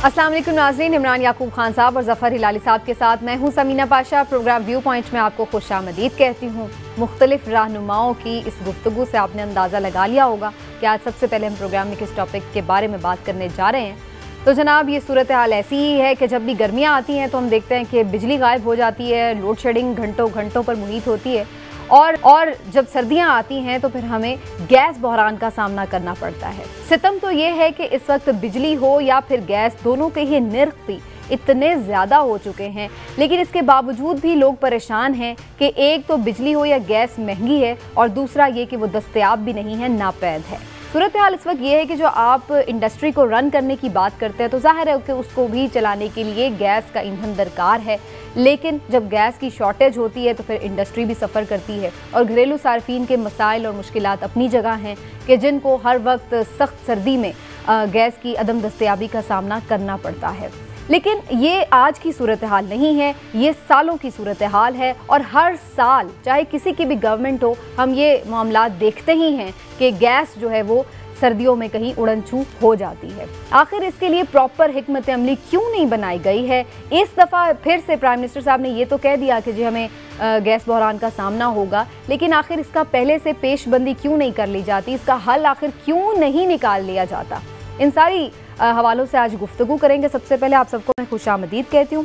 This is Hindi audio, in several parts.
अस्सलाम वालेकुम नाज़रीन, इमरान याकूब खान साहब और ज़फ़र हिलाली साहब के साथ मैं हूं Samina Pasha. Programme viewpoint में आपको खुशामदीद कहती हूं। मुख्तलिफ रहनुमाओं की इस गुफ्तगू से आपने अंदाज़ा लगा लिया होगा कि आज सबसे पहले हम प्रोग्राम में किस टॉपिक के बारे में बात करने जा रहे हैं। तो जनाब, ये सूरत हाल ऐसी ही है कि जब भी गर्मियाँ आती हैं तो हम देखते हैं कि बिजली गायब हो जाती है, लोड शेडिंग घंटों घंटों पर मुहित होती है और जब सर्दियां आती हैं तो फिर हमें गैस बहरान का सामना करना पड़ता है। सितम तो ये है कि इस वक्त बिजली हो या फिर गैस, दोनों के ही निर्ख भी इतने ज़्यादा हो चुके हैं, लेकिन इसके बावजूद भी लोग परेशान हैं कि एक तो बिजली हो या गैस महंगी है और दूसरा ये कि वो दस्तयाब भी नहीं है, नापैद है। सूरत हाल इस वक्त ये है कि जो आप इंडस्ट्री को रन करने की बात करते हैं तो जाहिर है कि उसको भी चलाने के लिए गैस का ईंधन दरकार है, लेकिन जब गैस की शॉर्टेज होती है तो फिर इंडस्ट्री भी सफ़र करती है और घरेलू सार्फिन के मसाइल और मुश्किलात अपनी जगह हैं कि जिनको हर वक्त सख्त सर्दी में गैस की अदम दस्तयाबी का सामना करना पड़ता है। लेकिन ये आज की सूरत हाल नहीं है, ये सालों की सूरत हाल है और हर साल चाहे किसी की भी गवर्नमेंट हो, हम ये मामला देखते ही हैं कि गैस जो है वो सर्दियों में कहीं उड़न छू हो जाती है। आखिर इसके लिए प्रॉपर हिकमत अमली क्यों नहीं बनाई गई है? इस दफ़ा फिर से प्राइम मिनिस्टर साहब ने ये तो कह दिया कि जी हमें गैस बहरान का सामना होगा, लेकिन आखिर इसका पहले से पेशबंदी क्यों नहीं कर ली जाती? इसका हल आखिर क्यों नहीं निकाल लिया जाता? इन सारी हवालों से आज गुफ्तगू करेंगे। सबसे पहले आप सबको मैं खुशामदीद कहती हूँ।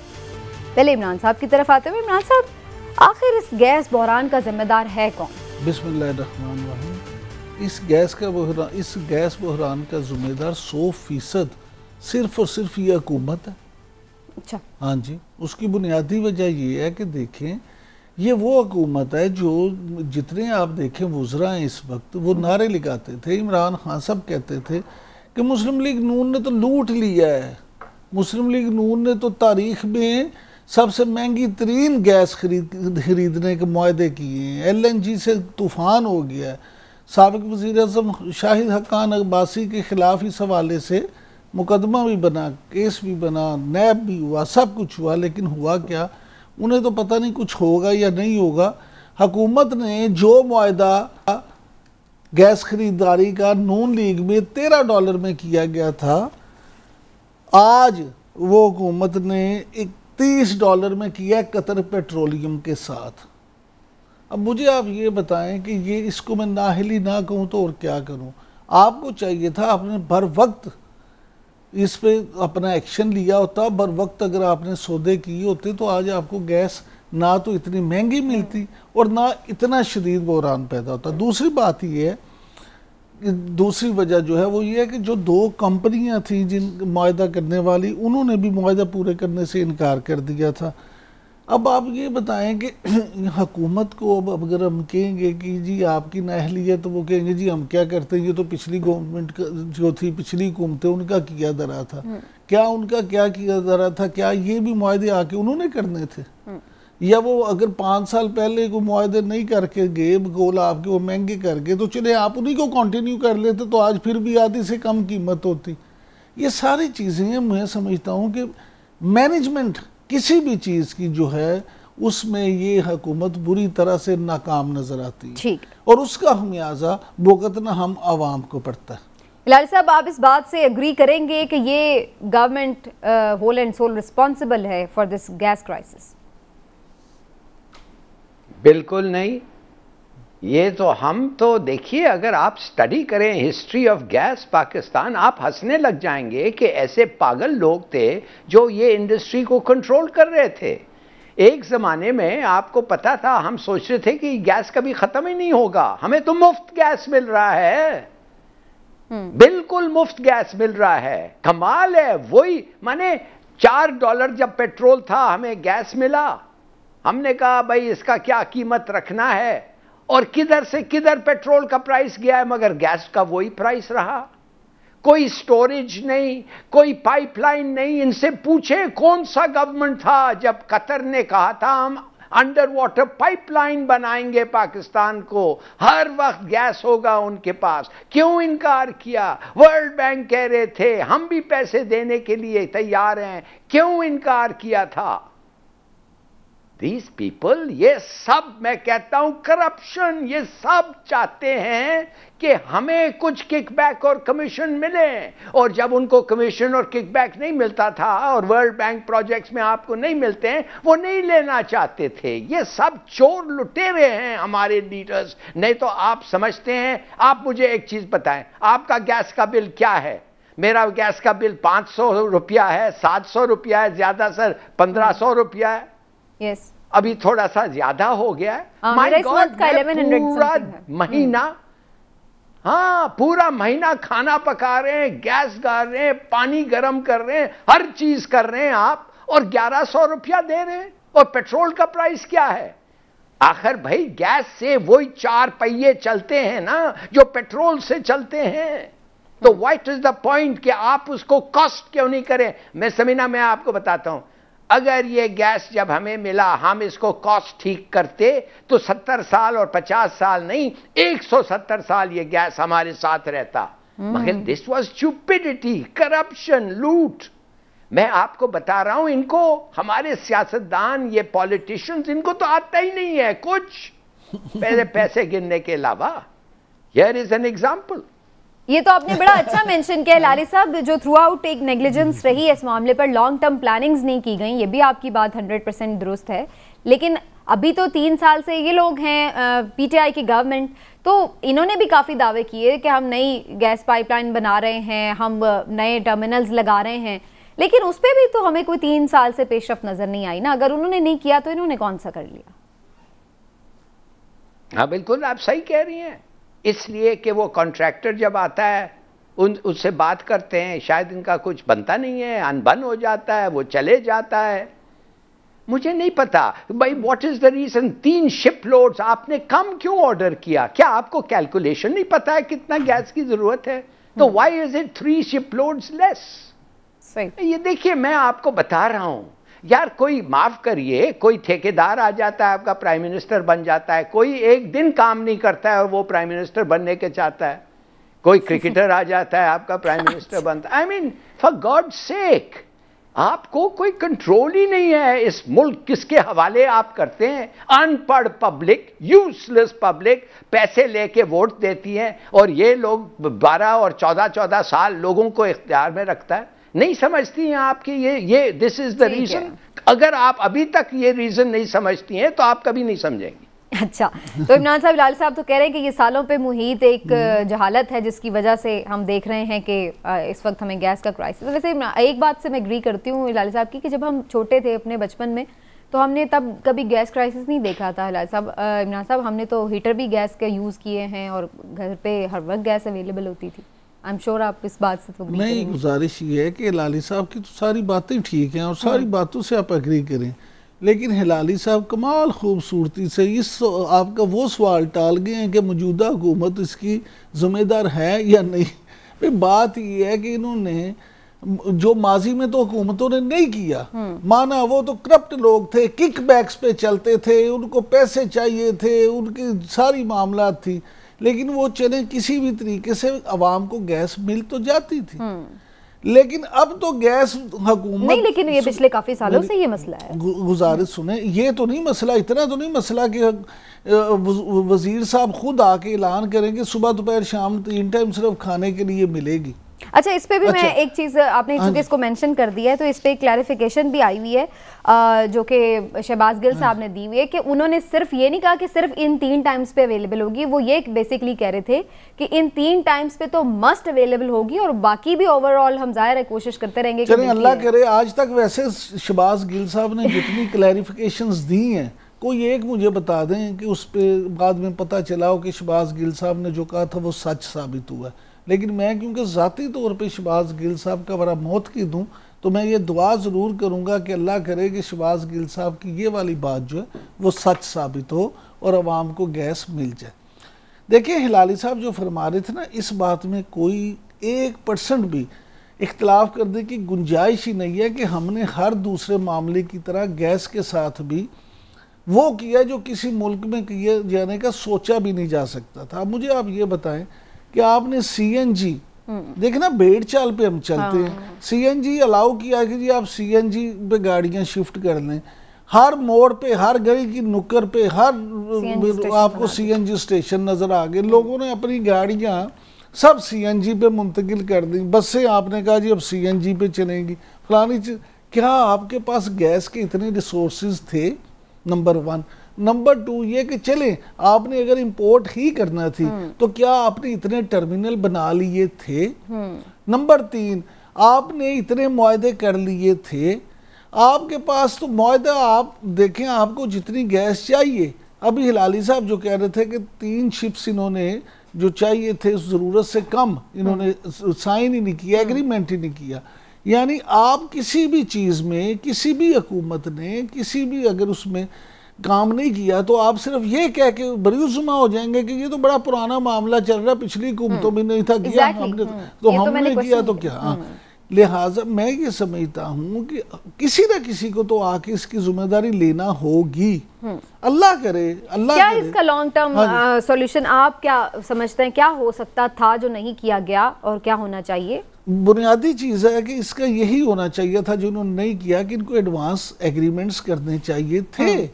पहले इमरान साहब की तरफ आते हुए, इमरान साहब, आखिर इस गैस बहरान का जिम्मेदार है कौन? बिस्मिल्लाहिर्रहमानिर्रहीम। इस गैस बहरान का जिम्मेदार 100% सिर्फ और सिर्फ ये हुकूमत है। अच्छा। हाँ जी, उसकी बुनियादी वजह ये है कि देखें, ये वो हुकूमत है जो जितने आप देखें वुज़रा हैं इस वक्त, वो नारे लगाते थे। इमरान खान साहब कहते थे कि मुस्लिम लीग नून ने तो लूट लिया है, मुस्लिम लीग नून ने तो तारीख में सबसे महंगी तरीन गैस खरीदने के मुआहदे किए हैं, LNG से तूफ़ान हो गया है। साबिक़ वज़ीर-ए-आज़म शाहिद हक्कान अब्बासी के ख़िलाफ़ इस हवाले से मुकदमा भी बना, केस भी बना, नैब भी हुआ, सब कुछ हुआ, लेकिन हुआ क्या? उन्हें तो पता नहीं कुछ होगा या नहीं होगा। हुकूमत ने जो मुआहदा गैस खरीदारी का नून लीग में $13 में किया गया था, आज वो हुकूमत ने $31 में किया कतर पेट्रोलियम के साथ। अब मुझे आप ये बताएं कि ये इसको मैं नाहिली ना कहूँ तो और क्या करूँ? आपको चाहिए था आपने बर वक्त इस पे अपना एक्शन लिया होता, बर वक्त अगर आपने सौदे किए होते तो आज आपको गैस ना तो इतनी महंगी मिलती और ना इतना शदीद बहरान पैदा होता। दूसरी बात ये है, दूसरी वजह जो है वो ये है कि जो दो कंपनियां थी जिन मुआहदा करने वाली, उन्होंने भी मुआहदा पूरे करने से इनकार कर दिया था। अब आप ये बताएं कि हुकूमत को अब अगर हम कहेंगे कि जी आपकी नाअहली है, तो वो कहेंगे जी हम क्या करते हैं, ये तो पिछली गवर्नमेंट जो थी, पिछली हुकूमतें, उनका किया धरा था। क्या उनका क्या किया धरा था? क्या ये भी मुआहदे आके उन्होंने करने थे? या वो अगर 5 साल पहले को मुआहदे नहीं करके गए, गोल आपके वो महंगे करके, तो चले आप उन्हीं को कंटिन्यू कर लेते तो आज फिर भी आधी से कम कीमत होती। ये सारी चीज़ें मैं समझता हूँ कि मैनेजमेंट किसी भी चीज़ की जो है उसमें ये हुकूमत बुरी तरह से नाकाम नजर आती है और उसका खमियाजा भुगतना हम आवाम को पड़ता है। हिलाली साहब, आप इस बात से एग्री करेंगे कि ये government whole and sole responsible है फॉर दिस गैस क्राइसिस? बिल्कुल नहीं। ये तो हम तो देखिए, अगर आप स्टडी करें हिस्ट्री ऑफ गैस पाकिस्तान, आप हंसने लग जाएंगे कि ऐसे पागल लोग थे जो ये इंडस्ट्री को कंट्रोल कर रहे थे। एक ज़माने में आपको पता था, हम सोच रहे थे कि गैस कभी ख़त्म ही नहीं होगा, हमें तो मुफ्त गैस मिल रहा है, बिल्कुल मुफ्त गैस मिल रहा है। कमाल है। वही माने $4 जब पेट्रोल था, हमें गैस मिला। हमने कहा भाई इसका क्या कीमत रखना है, और किधर से किधर पेट्रोल का प्राइस गया है, मगर गैस का वही प्राइस रहा। कोई स्टोरेज नहीं, कोई पाइपलाइन नहीं। इनसे पूछे कौन सा गवर्नमेंट था जब कतर ने कहा था हम अंडर वाटर पाइपलाइन बनाएंगे पाकिस्तान को, हर वक्त गैस होगा उनके पास, क्यों इनकार किया? वर्ल्ड बैंक कह रहे थे हम भी पैसे देने के लिए तैयार हैं, क्यों इनकार किया था? These people, ये सब मैं कहता हूं करप्शन, ये सब चाहते हैं कि हमें कुछ किकबैक और कमीशन मिले, और जब उनको कमीशन और किकबैक नहीं मिलता था और वर्ल्ड बैंक प्रोजेक्ट्स में आपको नहीं मिलते हैं, वो नहीं लेना चाहते थे। ये सब चोर लुटेरे हैं हमारे लीडर्स। नहीं तो आप समझते हैं, आप मुझे एक चीज बताएं, आपका गैस का बिल क्या है? मेरा गैस का बिल 500 रुपया है, 700 रुपया है, ज्यादा सर 1500 रुपया है। Yes. अभी थोड़ा सा ज्यादा हो गया है। मेरा इस वक्त का 1100 पूरा महीना, हाँ पूरा महीना खाना पका रहे हैं, गैस गाड़ रहे हैं, पानी गर्म कर रहे हैं, हर चीज कर रहे हैं आप, और 1100 रुपया दे रहे हैं। और पेट्रोल का प्राइस क्या है? आखिर भाई गैस से वही 4 पहिए चलते हैं ना जो पेट्रोल से चलते हैं। तो व्हाट इज द पॉइंट कि आप उसको कॉस्ट क्यों नहीं करें? मैं समीना, मैं आपको बताता हूं, अगर ये गैस जब हमें मिला, हम इसको कॉस्ट ठीक करते तो 70 साल और 50 साल नहीं, 170 साल ये गैस हमारे साथ रहता। मगर दिस वाज स्टूपिडिटी, करप्शन, लूट। मैं आपको बता रहा हूं, इनको, हमारे सियासतदान, ये पॉलिटिशियंस, इनको तो आता ही नहीं है कुछ पैसे गिनने के अलावा। Here is an example. ये तो आपने बड़ा अच्छा मेंशन किया लाली साहब, जो थ्रू आउट एक नेग्लिजेंस रही है इस मामले पर, लॉन्ग टर्म प्लानिंग्स नहीं की गई, ये भी आपकी बात 100% दुरुस्त है। लेकिन अभी तो 3 साल से ये लोग हैं पीटीआई की गवर्नमेंट, तो इन्होंने भी काफ़ी दावे किए कि हम नई गैस पाइपलाइन बना रहे हैं, हम नए टर्मिनल्स लगा रहे हैं, लेकिन उस पर भी तो हमें कोई 3 साल से पेशरफ नजर नहीं आई ना। अगर उन्होंने नहीं किया तो इन्होंने कौन सा कर लिया? हाँ बिल्कुल, आप सही कह रही हैं। इसलिए कि वो कॉन्ट्रैक्टर जब आता है, उससे बात करते हैं, शायद इनका कुछ बनता नहीं है, अनबन हो जाता है, वो चले जाता है। मुझे नहीं पता भाई what is the reason. 3 ship loads आपने कम क्यों ऑर्डर किया? क्या आपको कैलकुलेशन नहीं पता है कितना गैस की जरूरत है? तो why is it 3 ship loads less? ये देखिए, मैं आपको बता रहा हूं यार, कोई माफ करिए, कोई ठेकेदार आ जाता है, आपका प्राइम मिनिस्टर बन जाता है, कोई एक दिन काम नहीं करता है और वो प्राइम मिनिस्टर बनने के चाहता है, कोई क्रिकेटर आ जाता है, आपका प्राइम मिनिस्टर बनता है। I mean for God sake, आपको कोई कंट्रोल ही नहीं है। इस मुल्क किसके हवाले आप करते हैं? अनपढ़ पब्लिक, यूजलेस पब्लिक पैसे लेके वोट देती है, और ये लोग 12 और 14 साल लोगों को इख्तियार में रखता है। नहीं समझती हैं आपकी ये दिस इज द रीजन। अगर आप अभी तक ये रीजन नहीं समझती हैं तो आप कभी नहीं समझेंगी। अच्छा, तो इमरान साहब, लाल साहब तो कह रहे हैं कि ये सालों पे मुहित एक जहालत है जिसकी वजह से हम देख रहे हैं कि इस वक्त हमें गैस का क्राइसिस। वैसे एक बात से मैं एग्री करती हूँ लाल साहब की कि जब हम छोटे थे अपने बचपन में, तो हमने तब कभी गैस क्राइसिस नहीं देखा था लाल साहब। इमरान साहब, हमने तो हीटर भी गैस के यूज़ किए हैं और घर पे हर वक्त गैस अवेलेबल होती थी। आई एम श्योर आप इस बात से तो एग्री करेंगे। नहीं, गुजारिश ये है कि हिलाली साहब की तो सारी बातें ठीक हैं और सारी बातों से आप एग्री करें, लेकिन हिलाली साहब कमाल खूबसूरती से इस आपका वो सवाल टाल गए हैं कि मौजूदा हुकूमत इसकी जिम्मेदार है या नहीं। भाई बात ये है कि इन्होंने जो माजी में तो हुकूमतों ने नहीं किया, माना वो तो करप्ट लोग थे, किकबैक्स पे चलते थे, उनको पैसे चाहिए थे, उनकी सारी मामला थी, लेकिन वो चले किसी भी तरीके से अवाम को गैस मिल तो जाती थी। लेकिन अब तो गैस हुकूमत नहीं, लेकिन ये पिछले काफी सालों से ये मसला है। गुजारिश सुने, ये तो नहीं मसला, इतना तो नहीं मसला कि वजीर साहब खुद आके ऐलान करेंगे सुबह दोपहर शाम 3 टाइम सिर्फ खाने के लिए मिलेगी। अच्छा, इस पे भी मैं एक चीज़, आपने चूंकि इसको मेंशन कर दिया है तो इस पे क्लैरिफिकेशन भी आई हुई है जो कि शहबाज गिल साहब ने दी हुई है कि उन्होंने सिर्फ ये नहीं कहा कि सिर्फ इन 3 टाइम्स पे अवेलेबल होगी, वो ये बेसिकली कह रहे थे कि इन 3 टाइम्स पे तो मस्ट अवेलेबल होगी और बाकी भी ओवरऑल हम जाहिर है कोशिश करते रहेंगे। चलिए अल्लाह करे, आज तक वैसे शहबाज गिल साहब ने जितनी क्लैरिफिकेशंस दी हैं, कोई एक मुझे बता दें कि उस पर बाद में पता चला हो कि शहबाज गिल साहब ने जो कहा था वो सच साबित हुआ। लेकिन मैं क्योंकि ज़ाती तौर पे शहबाज गिल साहब का बड़ा मौत की दूँ, तो मैं ये दुआ ज़रूर करूँगा कि अल्लाह करे कि शहबाज गिल साहब की ये वाली बात जो है वो सच साबित हो और आवाम को गैस मिल जाए। देखिए, हिलाली साहब जो फरमा रहे थे ना, इस बात में कोई 1% भी इख्तलाफ करने की गुंजाइश ही नहीं है कि हमने हर दूसरे मामले की तरह गैस के साथ भी वो किया जो किसी मुल्क में किए जाने का सोचा भी नहीं जा सकता था। मुझे आप ये बताएं कि आपने सीएनजी, देखना भेड़ चाल पे हम चलते हैं, सीएनजी अलाउ किया कि जी आप सीएनजी पे गाड़ियां शिफ्ट कर लें। हर मोड़ पे, हर गली की नुक्कड़ पे, हर आपको CNG स्टेशन नजर आ गए। लोगों ने अपनी गाड़ियां सब CNG पे मुंतकिल कर दी, बसें आपने कहा जी अब CNG पे चलेंगी, फलानी चीज। क्या आपके पास गैस के इतने रिसोर्सेज थे? नंबर 1। नंबर 2 ये कि चले आपने अगर इंपोर्ट ही करना थी तो क्या आपने इतने टर्मिनल बना लिए थे? नंबर 3 आपने इतने मुआहदे कर लिए थे, आपके पास तो मुआहदा, आप देखें आपको जितनी गैस चाहिए, अभी हिलाली साहब जो कह रहे थे कि 3 शिप्स इन्होंने जो चाहिए थे ज़रूरत से कम इन्होंने साइन ही नहीं किया, एग्रीमेंट ही नहीं किया। यानी आप किसी भी चीज़ में, किसी भी हुकूमत ने किसी भी अगर उसमें काम नहीं किया तो आप सिर्फ ये कह के बरीउज़्मा हो जाएंगे कि ये तो बड़ा पुराना मामला चल रहा है, पिछली हुकूमतों में नहीं था किया, हमने तो हमने किया तो क्या। लिहाजा मैं ये समझता हूँ कि किसी न किसी को तो आके इसकी जिम्मेदारी लेना होगी। अल्लाह करे, अल्लाह क्या करे। इसका लॉन्ग टर्म सॉल्यूशन आप क्या समझते हैं, क्या हो सकता था जो नहीं किया गया और क्या होना चाहिए? बुनियादी चीज़ है कि इसका यही होना चाहिए था जो उन्होंने नहीं किया, कि इनको एडवांस एग्रीमेंट्स करने चाहिए थे।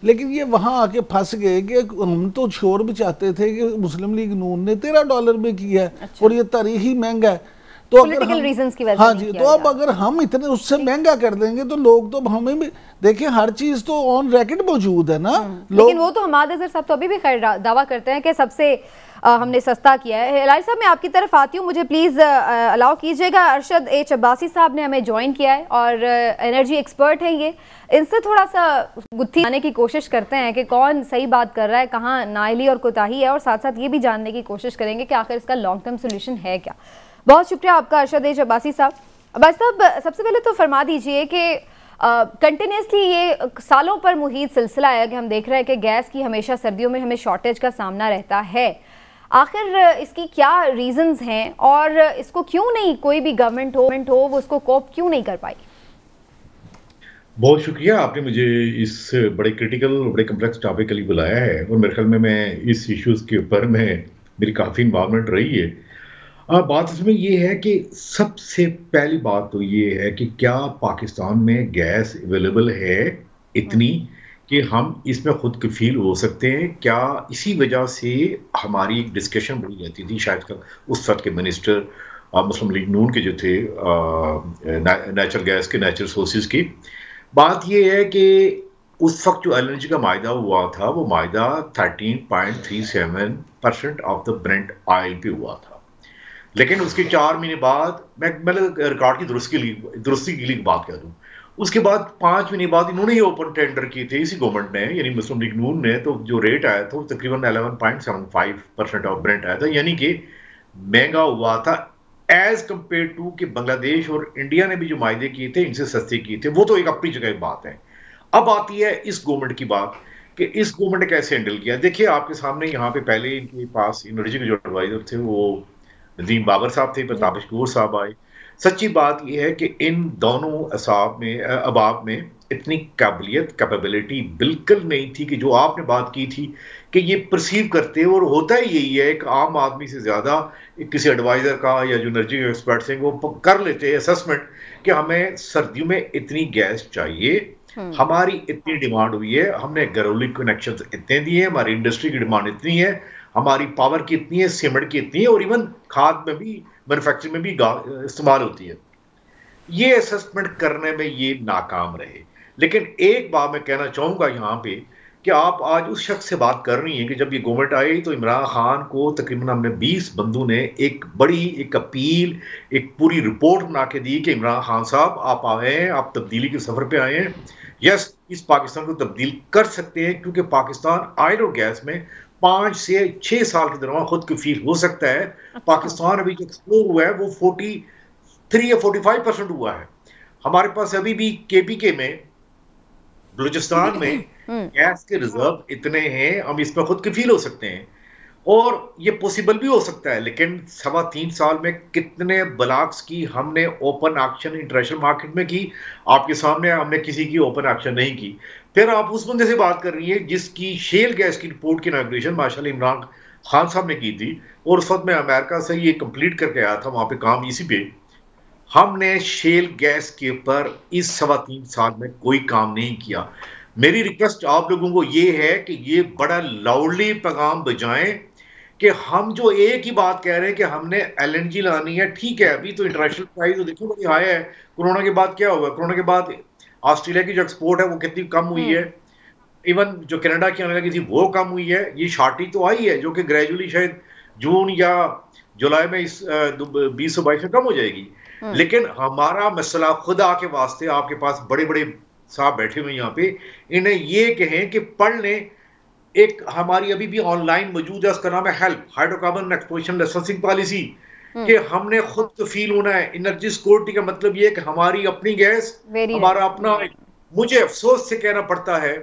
लेकिन ये वहां आके फंस गए कि हम तो शोर भी चाहते थे कि मुस्लिम लीग नून ने $13 में किया है। अच्छा। और ये तारीखी महंगा है, तो पॉलिटिकल रीजंस की वजह से। हाँ जी, तो अब अगर हम इतने उससे महंगा कर देंगे तो लोग तो हमें भी देखिए, हर चीज तो ऑन रिकॉर्ड मौजूद है ना। लेकिन वो तो हमाद अजहर साहब तो अभी भी खैर दावा करते हैं कि सबसे हमने सस्ता किया है। हिलाली साहब मैं आपकी तरफ आती हूँ, मुझे प्लीज़ अलाउ कीजिएगा। अरशद H अब्बासी साहब ने हमें ज्वाइन किया है और एनर्जी एक्सपर्ट हैं ये, इनसे थोड़ा सा गुत्थी आने की कोशिश करते हैं कि कौन सही बात कर रहा है, कहाँ नाअहली और कोताही है, और साथ साथ ये भी जानने की कोशिश करेंगे कि आखिर इसका लॉन्ग टर्म सोल्यूशन है क्या। बहुत शुक्रिया आपका अरशद H अब्बासी साहब। अब्बासी साहब सबसे पहले तो फरमा दीजिए कि कंटिन्यूसली ये सालों पर मुहित सिलसिला है कि हम देख रहे हैं कि गैस की हमेशा सर्दियों में हमें शॉर्टेज का सामना रहता है। आखिर इसकी क्या रीजंस हैं और इसको क्यों नहीं कोई भी गवर्नमेंट हो वो उसको कोप क्यों नहीं कर पाई? बहुत शुक्रिया, आपने मुझे इस बड़े क्रिटिकल, बड़े कम्प्लेक्स टॉपिक के लिए बुलाया है और मेरे ख्याल में मैं इस इश्यूज़ के ऊपर मेरी काफ़ी इन्वॉल्वमेंट रही है। बात इसमें ये है कि सबसे पहली बात तो ये है कि क्या पाकिस्तान में गैस अवेलेबल है इतनी कि हम इसमें खुद कफील हो सकते हैं? क्या इसी वजह से हमारी डिस्कशन बढ़ी रहती थी शायद उस वक्त के मिनिस्टर मुस्लिम लीग नून के जो थे नेचुरल गैस के, नेचुरल सोर्सेज की। बात यह है कि उस वक्त जो LNG का मायदा हुआ था वो मायदा 13.37% ऑफ द ब्रेंट ऑयल पे हुआ था, लेकिन उसके 4 महीने बाद मैं रिकॉर्ड की दुरुस्ती के लिए बात कर दूं, उसके बाद 5 महीने बाद इन्होंने ही ओपन टेंडर किए थे इसी गवर्नमेंट ने, यानी मुस्लिम लीग नून ने, तो जो रेट आया था वो तकरीबन 11.75% ऑफ ब्रेंट आया था, यानी कि महंगा हुआ था एज कंपेयर टू कि बांग्लादेश और इंडिया ने भी जो मायदे किए थे इनसे सस्ते किए थे। वो तो एक अपनी जगह बात है। अब आती है इस गवर्नमेंट की बात कि इस गवर्नमेंट ने कैसे हैंडल किया। देखिए आपके सामने यहाँ पे पहले इनके पास एनर्जी के जो एडवाइजर थे वो नदीम बाबर साहब थे, प्रताप कपूर साहब आए। सच्ची बात यह है कि इन दोनों अबाब में इतनी काबिलियत, कैपेबिलिटी बिल्कुल नहीं थी कि जो आपने बात की थी कि ये परसीव करते, और होता ही यही है, एक आम आदमी से ज़्यादा किसी एडवाइज़र का या जो एनर्जी एक्सपर्ट्स हैं वो कर लेते हैं असेसमेंट कि हमें सर्दियों में इतनी गैस चाहिए, हमारी इतनी डिमांड हुई है, हमने घरेलू कनेक्शन इतने दिए, हमारी इंडस्ट्री की डिमांड इतनी है, हमारी पावर की इतनी है, सीमेंट की इतनी है, और इवन खाद में भी, मैन्युफैक्चरिंग में भी इस्तेमाल होती है। ये असेसमेंट करने में ये नाकाम रहे। लेकिन एक बात मैं कहना चाहूँगा यहाँ पे कि आप आज उस शख्स से बात कर रही हैं कि जब ये गवर्नमेंट आई तो इमरान खान को तकरीबन हमने 20 बंदों ने एक अपील, एक पूरी रिपोर्ट बना के दी कि इमरान खान साहब आप आए हैं, आप तब्दीली के सफ़र पे आए हैं, यस इस पाकिस्तान को तब्दील कर सकते हैं, क्योंकि पाकिस्तान ऑयल और गैस में 5 से 6 साल के दौरान खुद कफील हो सकता है। पाकिस्तान अभी जो एक्सप्लोर हुआ है वो 43 या 45% हुआ है। हमारे पास अभी भी KPK में, बलूचिस्तान में गैस के रिजर्व इतने हैं, हम इस पर खुद कफील हो सकते हैं, और ये पॉसिबल भी हो सकता है। लेकिन 3.25 साल में कितने ब्लॉक्स की हमने ओपन एक्शन इंटरनेशनल मार्केट में की, आपके सामने हमने किसी की ओपन एक्शन नहीं की। फिर आप उस बंदे से बात कर रही है जिसकी शेल गैस की रिपोर्ट की इनॉग्रेशन माशाल्लाह इमरान खान साहब ने की थी, और उस वक्त मैं अमेरिका से ये कंप्लीट करके आया था, वहाँ पे काम इसी पे। हमने शेल गैस के ऊपर इस 3.25 साल में कोई काम नहीं किया। मेरी रिक्वेस्ट आप लोगों को ये है कि ये बड़ा लाउडली पैगाम बजाएं कि हम जो एक ही बात कह रहे हैं कि हमने एलएनजी लानी है। ठीक है, अभी तो इंटरनेशनल प्राइस तो देखो बड़ी हाई है। कोरोना के बाद क्या हुआ? कोरोना के बाद ऑस्ट्रेलिया की जो एक्सपोर्ट है वो कितनी कम हुई है, इवन जो कनाडा की आने लगी थी वो कम हुई है। ये शॉर्टेज तो आई है जो कि ग्रेजुअली शायद जून या जुलाई में इस 2022 में कम हो जाएगी। लेकिन हमारा मसला खुदा के वास्ते, आपके पास बड़े बड़े साहब बैठे हुए यहाँ पे, इन्हें ये कहें कि पढ़ लें। एक हमारी अभी भी ऑनलाइन मौजूद है, उसका नाम है help hydrocarbon exploration licensing policy, कि हमने खुद कफील होना है। एनर्जी सिक्योरिटी का मतलब ये है कि हमारी अपनी गैस, हमारा अपना। मुझे अफसोस से कहना पड़ता है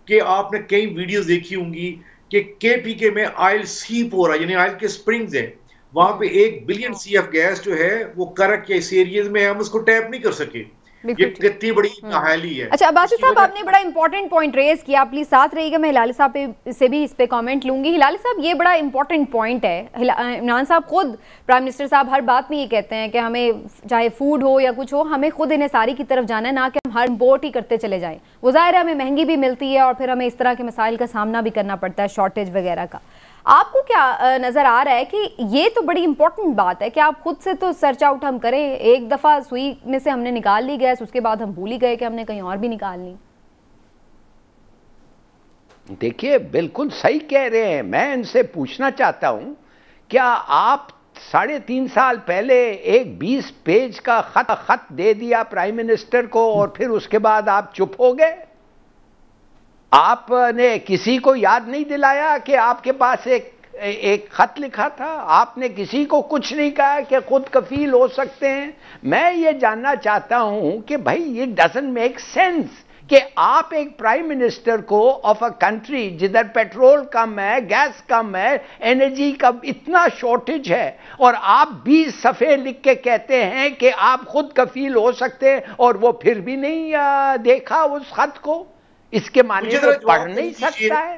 कि आपने कई वीडियोस देखी होंगी कि केपीके में ऑयल सीप हो रहा है, यानी ऑयल के स्प्रिंग्स हैं, वहां पे 1 बिलियन CF गैस जो है वो करक के इस एरियाज में हम उसको टैप नहीं कर सके। ये कितनी बड़ी नाअहली है। अच्छा अब्बासी साहब, आपने बड़ा इंपॉर्टेंट पॉइंट रेज किया, प्लीज साथ रहिएगा, मैं हिलाली साहब से भी इस पे कमेंट लूंगी। हिलाली साहब, ये बड़ा इंपॉर्टेंट पॉइंट है। इमरान साहब खुद, प्राइम मिनिस्टर साहब हर बात में ये कहते हैं कि हमें चाहे फूड हो या कुछ हो, हमें खुद इन्हें की तरफ जाना है, ना कि हम हर इम्पोर्ट ही करते चले जाएं। वो जाहिर है हमें महंगी भी मिलती है और फिर हमें इस तरह के मसाइल का सामना भी करना पड़ता है, शॉर्टेज वगैरह का। आपको क्या नजर आ रहा है कि ये तो बड़ी इंपॉर्टेंट बात है कि आप खुद से तो सर्च आउट हम करें। एक दफा सुई में से हमने निकाल ली गैस, उसके बाद हम भूल ही गए कि हमने कहीं और भी निकाल ली। देखिए बिल्कुल सही कह रहे हैं। मैं इनसे पूछना चाहता हूं, क्या आप 3.5 साल पहले एक 20 पेज का खत दे दिया प्राइम मिनिस्टर को और फिर उसके बाद आप चुप हो गए? आपने किसी को याद नहीं दिलाया कि आपके पास एक खत लिखा था? आपने किसी को कुछ नहीं कहा कि खुद कफील हो सकते हैं? मैं ये जानना चाहता हूं कि भाई ये डजंट मेक सेंस कि आप एक प्राइम मिनिस्टर को ऑफ अ कंट्री जिधर पेट्रोल कम है, गैस कम है, एनर्जी का इतना शॉर्टेज है, और आप 20 सफ़े लिख के कहते हैं कि आप खुद कफील हो सकते हैं, और वो फिर भी नहीं देखा उस खत को। इसके माने तो पढ़ नहीं सकता है।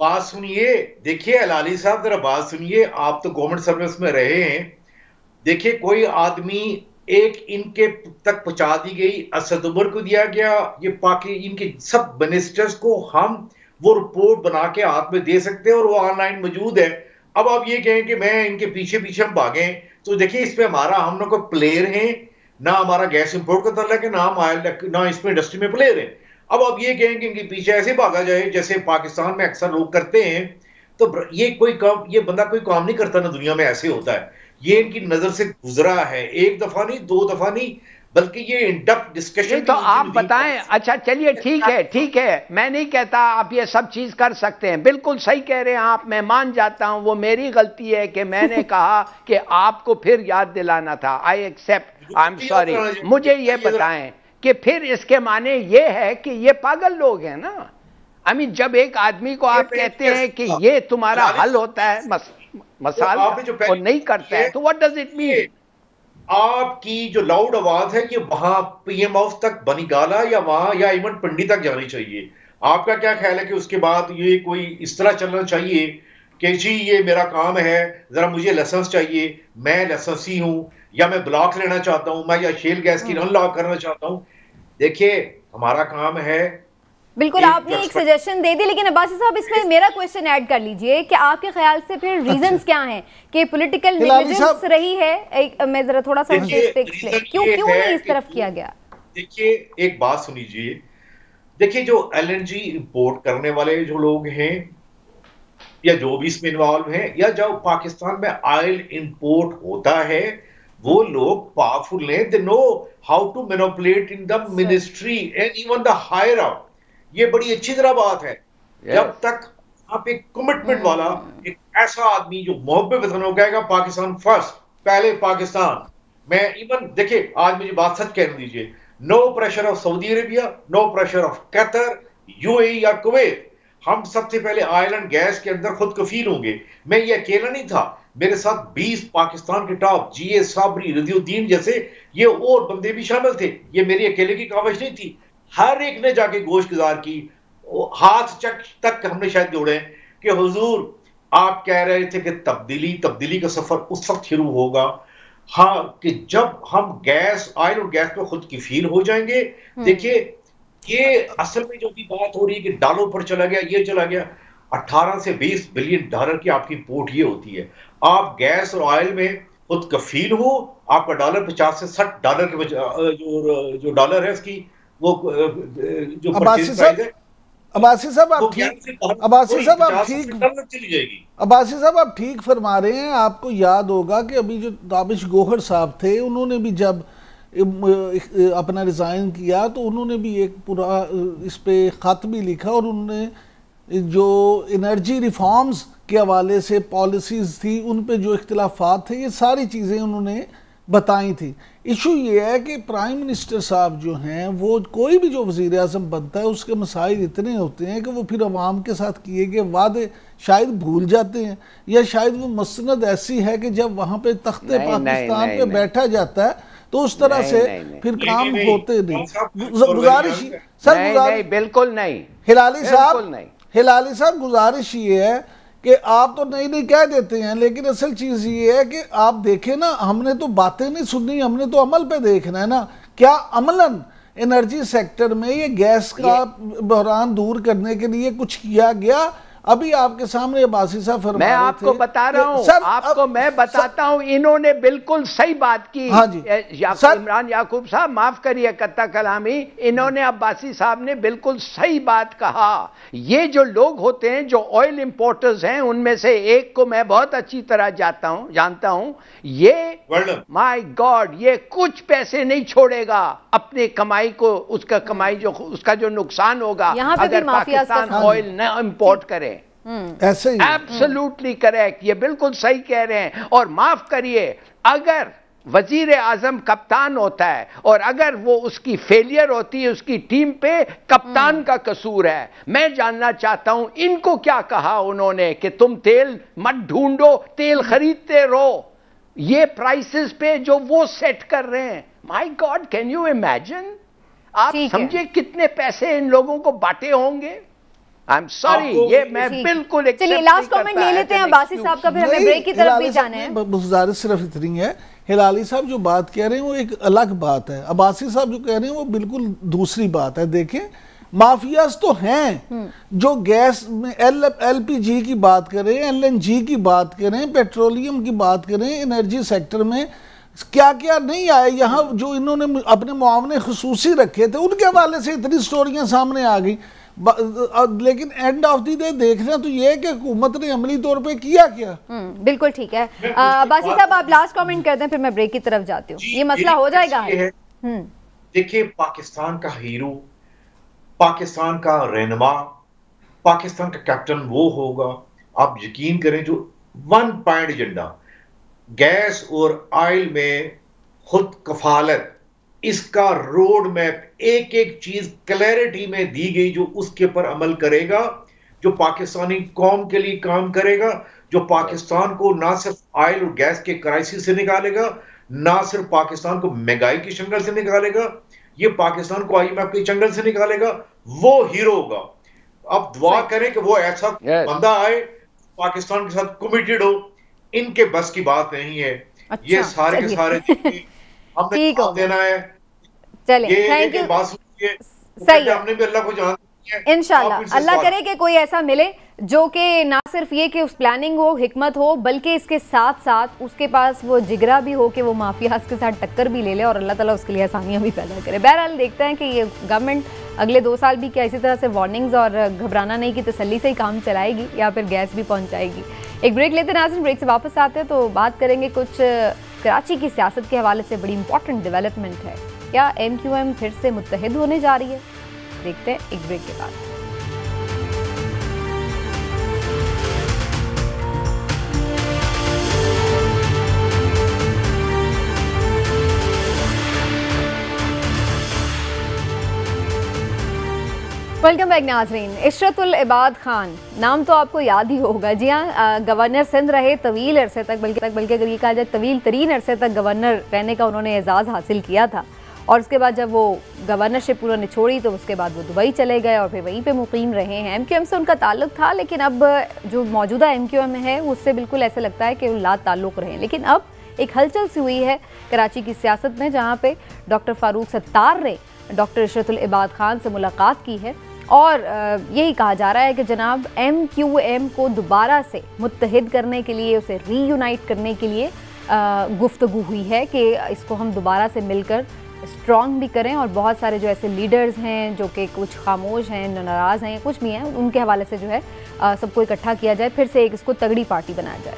बात सुनिए, देखिए अलाली साहब जरा बात सुनिए, आप तो गवर्नमेंट सर्विस में रहे हैं। देखिए कोई आदमी एक इनके तक पहुंचा दी गई, असद उमर को दिया गया, ये पाकि इनके सब मिनिस्टर्स को हम वो रिपोर्ट बना के हाथ में दे सकते हैं और वो ऑनलाइन मौजूद है। अब आप ये कहें कि मैं इनके पीछे पीछे हम भागे, तो देखिए इसमें हम लोग कोई प्लेयर हैं ना, हमारा गैस इंपोर्ट का तल्लक है ना, हम ऑयल ना इसमें इंडस्ट्री में प्लेयर हैं। अब आप ये कहें कि इनके पीछे ऐसे भागा जाए जैसे पाकिस्तान में अक्सर लोग करते हैं, तो ये कोई काम, ये बंदा कोई काम नहीं करता ना दुनिया में, ऐसे होता है। ये इनकी नजर से गुजरा है, एक दफा नहीं, 2 दफा नहीं, बल्कि ये इन डेप्थ डिस्कशन। तो आप बताएं। अच्छा चलिए ठीक है, ठीक है, मैं नहीं कहता आप ये सब चीज कर सकते हैं, बिल्कुल सही कह रहे हैं आप, मैं मान जाता हूं, वो मेरी गलती है कि मैंने कहा कि आपको फिर याद दिलाना था। I accept, I am sorry. मुझे ये बताएं कि फिर इसके माने ये है कि ये पागल लोग हैं ना। आई मीन जब एक आदमी को आप कहते हैं कि ये तुम्हारा हल होता है मसाला और नहीं करता है, तो व्हाट डज इट मीन? आपकी जो लाउड आवाज है ये वहां पीएम हाउस तक बनीगाला या वहां या इवन पिंडी तक जानी चाहिए। आपका क्या ख्याल है कि उसके बाद ये कोई इस तरह चलना चाहिए कि जी ये मेरा काम है, जरा मुझे लाइसेंस चाहिए, मैं लाइसेंसी हूं, या मैं ब्लॉक लेना चाहता हूं, मैं या शेल गैस की अनलॉक करना चाहता हूं? देखिए हमारा काम है। बिल्कुल आपने एक सजेशन दे दी, लेकिन अब्बासी साहब इसमें मेरा क्वेश्चन ऐड कर लीजिए कि आपके ख्याल से फिर रीजंस क्या हैं कि पॉलिटिकल नेग्लिजेंस रही है? मैं जरा थोड़ा सा क्यों नहीं इस तरफ किया गया? देखिए एक बात सुनिए, देखिए जो एलएनजी इंपोर्ट करने वाले जो लोग हैं या जो भी इसमें इन्वॉल्व हैं, या जब पाकिस्तान में ऑयल इंपोर्ट होता है, वो लोग पावरफुल हैं, they know how to manipulate in the ministry and even the higher up. ये बड़ी अच्छी तरह बात है। जब तक आप एक कमिटमेंट वाला एक ऐसा आदमी जो मोहब्बत वतन हो कहेगा पाकिस्तान फर्स्ट, पहले पाकिस्तान। मैं इवन देखिए आज मुझे बात सच कहने दीजिए, no pressure of Saudi Arabia, no pressure of Qatar, UAE या कुवैत। हम सबसे पहले ऑयल एंड गैस के अंदर खुद कफील होंगे। मैं ये अकेला नहीं था, मेरे साथ 20 पाकिस्तान के टॉप जीए साबरी, रदियुद्दीन जैसे ये और बंदे भी शामिल थे। ये मेरी अकेले की काविश नहीं थी, हर एक ने जाके गोश गुजार की, हाथ चक तक हमने शायद जोड़े कि हुजूर आप कह रहे थे कि तब्दीली का सफर उस वक्त शुरू होगा, हाँ, कि जब हम गैस, ऑयल और गैस पे खुद कफील हो जाएंगे। देखिए ये असल में जो भी बात हो रही है कि डॉलर पर चला गया, ये चला गया, 18 से 20 बिलियन डॉलर की आपकी इंपोर्ट ये होती है। आप गैस और ऑयल में खुद कफील हो, आपका डॉलर 50 से 60 डॉलर के जो डॉलर है उसकी वो जो परचेज प्राइस है। अब्बासी साहब आप ठीक फरमा रहे हैं। आपको याद होगा कि अभी जो ताबिश गौहर साहब थे, उन्होंने भी जब अपना रिज़ाइन किया तो उन्होंने भी एक पूरा इस पे ख़त भी लिखा, और उन्होंने जो एनर्जी रिफॉर्म्स के हवाले से पॉलिसीज़ थी उन पे जो इख्तिलाफात थे, ये सारी चीज़ें उन्होंने बताई थी। इशू ये है कि प्राइम मिनिस्टर साहब जो हैं, वो कोई भी जो वज़ीर आज़म बनता है उसके मसाइल इतने होते हैं कि वो फिर अवाम के साथ किए गए वादे शायद भूल जाते हैं, या शायद वो मसनद ऐसी है कि जब वहाँ पे तख्ते पाकिस्तान पे बैठा जाता है तो उस तरह से फिर काम होते नहीं। गुजारिश सर, बिल्कुल नहीं हिलाली साहब, गुजारिश ये है कि आप तो नहीं कह देते हैं, लेकिन असल चीज़ ये है कि आप देखें ना, हमने तो बातें नहीं सुननी, हमने तो अमल पे देखना है ना। क्या अमलन एनर्जी सेक्टर में ये गैस का बहरान दूर करने के लिए कुछ किया गया? अभी आपके सामने अब्बासी साहब फरमा रहे थे। मैं आपको बता रहा हूं, आपको मैं बताता हूं, इन्होंने बिल्कुल सही बात की। हाँ जी, इमरान याकूब साहब माफ करिए कत्ता कलामी, इन्होंने अब्बासी साहब ने बिल्कुल सही बात कहा। ये जो लोग होते हैं जो ऑयल इंपोर्टर्स हैं, उनमें से एक को मैं बहुत अच्छी तरह जानता हूं, ये माय गॉड, ये कुछ पैसे नहीं छोड़ेगा अपने कमाई को, उसका जो नुकसान होगा अगर पाकिस्तान ऑयल न इंपोर्ट करे। ऐसे ही एब्सोल्युटली करेक्ट, ये बिल्कुल सही कह रहे हैं। और माफ करिए, अगर वजीर आजम कप्तान होता है और अगर वो उसकी फेलियर होती है उसकी टीम पे, कप्तान का कसूर है। मैं जानना चाहता हूं इनको क्या कहा उन्होंने कि तुम तेल मत ढूंढो, तेल खरीदते रहो। ये प्राइसेस पे जो वो सेट कर रहे हैं, my God, can you imagine? आप समझे कितने पैसे इन लोगों को बांटे होंगे। आई एम सॉरी, ये मैं बिल्कुल चलिए लास्ट कमेंट ले लेते हैं अब्बासी साहब का, फिर हमें ब्रेक की तरफ भी जाना है। गुजारिश सिर्फ इतनी है, हिलाली साहब जो बात कह रहे हैं वो एक अलग बात है, अब्बासी साहब जो कह रहे हैं वो बिल्कुल दूसरी बात है। देखें, माफियाज तो हैं जो गैस में LPG की बात करें, LNG की बात करें, पेट्रोलियम की बात करें, एनर्जी सेक्टर में क्या क्या नहीं आए यहाँ, जो इन्होंने अपने मुआवने खुसूसी रखे थे, उनके हवाले से इतनी स्टोरियां सामने आ गई। लेकिन एंड ऑफ द डे देखना तो ये है कि हुकूमत ने अमली तौर पे किया क्या। बिल्कुल ठीक है। अब्बासी साहब आप लास्ट कमेंट कर दें, फिर मैं ब्रेक की तरफ जाती हूँ। ये मसला हो जाएगा। देखिए, पाकिस्तान का हीरो, पाकिस्तान का रहनुमा, पाकिस्तान का कैप्टन वो होगा, आप यकीन करें, जो वन पॉइंट एजेंडा गैस और ऑयल में खुद कफालत, इसका रोड मैप, एक एक चीज क्लैरिटी में दी गई, जो उसके पर अमल करेगा, जो पाकिस्तानी कौम के लिए काम करेगा, जो पाकिस्तान को ना सिर्फ ऑयल और गैस के क्राइसिस से निकालेगा, ना सिर्फ पाकिस्तान को महंगाई की जंगल से निकालेगा, ये पाकिस्तान को IMF के जंगल से निकालेगा, वो हीरो होगा। अब दुआ करें कि वो ऐसा बंदा आए पाकिस्तान के साथ कमिटेड हो। इनके बस की बात नहीं है। अच्छा, ये सारे के सारे हमने देना है। चलिए, थैंक यू। सही है, हमने भी अल्लाह को जान इंशाल्लाह अल्लाह करे कि कोई ऐसा मिले जो कि ना सिर्फ ये कि उस प्लानिंग हो, हिकमत हो, बल्कि इसके साथ साथ उसके पास वो जिगरा भी हो कि वो माफियाज के साथ टक्कर भी ले ले, और अल्लाह ताला उसके लिए आसानियां भी पैदा करे। बहरहाल देखते हैं कि ये गवर्नमेंट अगले 2 साल भी क्या इसी तरह से वार्निंग्स और घबराना नहीं की तसल्ली से ही काम चलाएगी, या फिर गैस भी पहुँचाएगी। एक ब्रेक लेते नाज़रीन, ब्रेक से वापस आते हैं तो बात करेंगे कुछ कराची की सियासत के हवाले से बड़ी इंपॉर्टेंट डेवलपमेंट है। क्या MQM फिर से मुत्तहिद होने जा रही है? देखते हैं एक ब्रेक के बाद। वेलकम बैक नाजरीन। इशरतुल इबाद खान नाम तो आपको याद ही होगा। जी हाँ, गवर्नर सिंध रहे तवील अरसे तक, बल्कि अगर ये कहा जाए तवील तरीन अरसे तक गवर्नर रहने का उन्होंने एजाज़ हासिल किया था। और उसके बाद जब वो गवर्नरशिप उन्होंने छोड़ी तो उसके बाद वो दुबई चले गए और फिर वहीं पे मुकीम रहे हैं। MQM से उनका ताल्लुक था, लेकिन अब जो मौजूदा MQM है उससे बिल्कुल ऐसा लगता है कि वो ला ताल्लुक़ रहे। लेकिन अब एक हलचल सी हुई है कराची की सियासत में, जहाँ पे डॉक्टर फारूक सत्तार ने डॉक्टर इशरतुल इबाद खान से मुलाकात की है और यही कहा जा रहा है कि जनाब MQM को दोबारा से मुत्तहिद करने के लिए, उसे रीयूनाइट करने के लिए गुफ्तगू हुई है कि इसको हम दोबारा से मिलकर स्ट्रॉन्ग भी करें और बहुत सारे जो ऐसे लीडर्स हैं जो कि कुछ खामोश हैं, नाराज़ हैं, कुछ भी हैं, उनके हवाले से जो है सबको इकट्ठा किया जाए, फिर से एक इसको तगड़ी पार्टी बनाया जाए।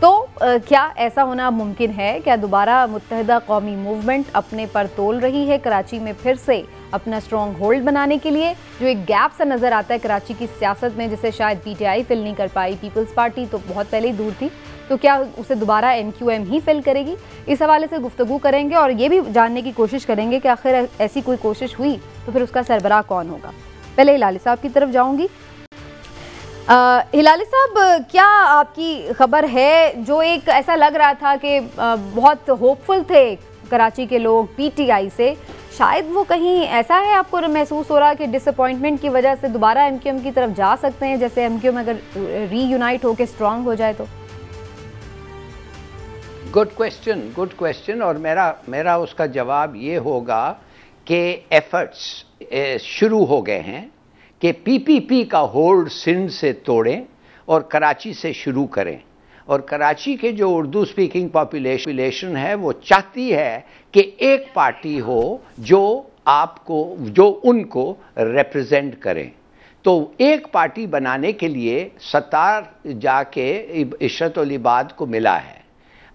तो क्या ऐसा होना मुमकिन है? क्या दोबारा मुत्तहिदा कौमी मूवमेंट अपने पर तोल रही है कराची में फिर से अपना स्ट्रॉन्ग होल्ड बनाने के लिए? जो एक गैप सा नज़र आता है कराची की सियासत में, जिसे शायद PTI फिल नहीं कर पाई, पीपल्स पार्टी तो बहुत पहले ही दूर थी, तो क्या उसे दोबारा MQM ही फिल करेगी? इस हवाले से गुफ्तगू करेंगे और ये भी जानने की कोशिश करेंगे कि आखिर ऐसी कोई कोशिश हुई तो फिर उसका सरबराह कौन होगा। पहले हिलाली साहब की तरफ जाऊँगी। हिलाली साहब, क्या आपकी खबर है, जो एक ऐसा लग रहा था कि बहुत होपफुल थे कराची के लोग PTI से, शायद वो कहीं ऐसा है आपको महसूस हो रहा कि डिसअपॉइंटमेंट की वजह से दोबारा MQM की तरफ जा सकते हैं, जैसे MQM अगर रीयूनाइट होकर स्ट्रांग हो जाए तो? Good question. और मेरा उसका जवाब ये होगा कि एफर्ट्स शुरू हो गए हैं कि PPP का होल्ड सिंध से तोड़ें और कराची से शुरू करें। और कराची के जो उर्दू स्पीकिंग पॉपुलेशन है वो चाहती है कि एक पार्टी हो जो उनको रिप्रेजेंट करे। तो एक पार्टी बनाने के लिए सत्तार जाके इशरतुल इबाद को मिला है।